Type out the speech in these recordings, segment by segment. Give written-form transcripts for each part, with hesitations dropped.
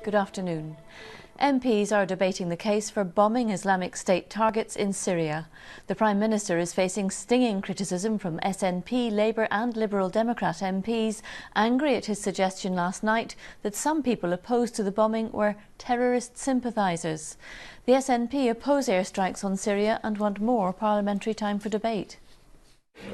Good afternoon. MPs are debating the case for bombing Islamic State targets in Syria. The Prime Minister is facing stinging criticism from SNP, Labour and Liberal Democrat MPs, angry at his suggestion last night that some people opposed to the bombing were terrorist sympathisers. The SNP oppose airstrikes on Syria and want more parliamentary time for debate.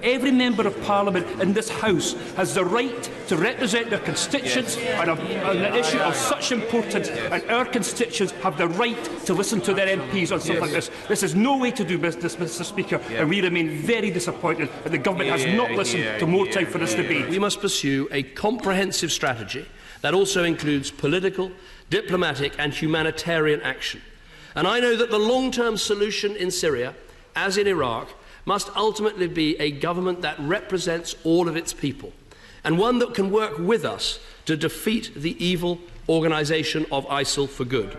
Every member of Parliament in this House has the right to represent their constituents on an issue of such importance, and our constituents have the right to listen to their MPs on something like this. This is no way to do business, Mr Speaker, and we remain very disappointed that the Government has not listened to more time for this debate. We must pursue a comprehensive strategy that also includes political, diplomatic and humanitarian action. And I know that the long-term solution in Syria, as in Iraq, must ultimately be a government that represents all of its people, and one that can work with us to defeat the evil organisation of ISIL for good.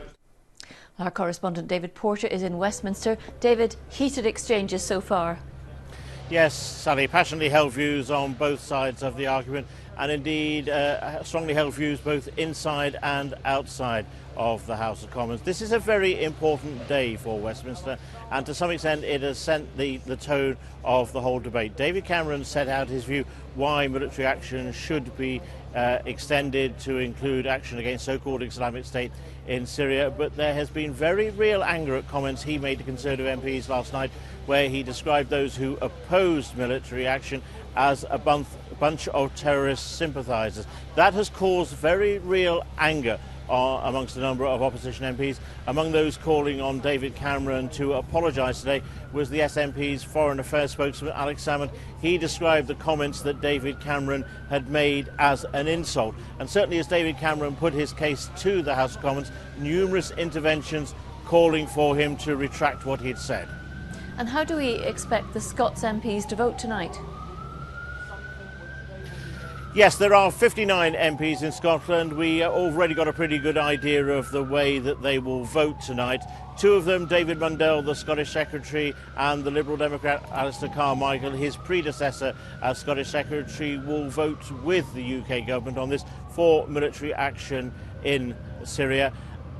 Our correspondent David Porter is in Westminster. David, heated exchanges so far. Yes, Sally, passionately held views on both sides of the argument, and indeed strongly held views both inside and outside of the House of Commons. This is a very important day for Westminster, and to some extent it has set the tone of the whole debate. David Cameron set out his view why military action should be extended to include action against so-called Islamic State in Syria, but there has been very real anger at comments he made to Conservative MPs last night, where he described those who opposed military action as a bunch of terrorist sympathisers. That has caused very real anger amongst a number of opposition MPs. Among those calling on David Cameron to apologise today was the SNP's Foreign Affairs spokesman Alex Salmond. He described the comments that David Cameron had made as an insult. And certainly as David Cameron put his case to the House of Commons, numerous interventions calling for him to retract what he'd said. And how do we expect the Scots MPs to vote tonight? Yes, there are 59 MPs in Scotland. We already got a pretty good idea of the way that they will vote tonight. Two of them, David Mundell, the Scottish Secretary, and the Liberal Democrat Alistair Carmichael, his predecessor as Scottish Secretary, will vote with the UK government on this for military action in Syria.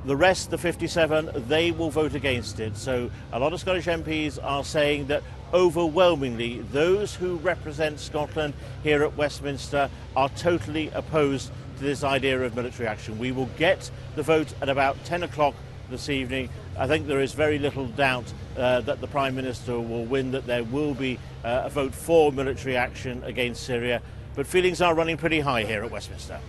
The rest, the 57, they will vote against it. So a lot of Scottish MPs are saying that overwhelmingly those who represent Scotland here at Westminster are totally opposed to this idea of military action. We will get the vote at about 10 o'clock this evening. I think there is very little doubt that the Prime Minister will win, that there will be a vote for military action against Syria. But feelings are running pretty high here at Westminster.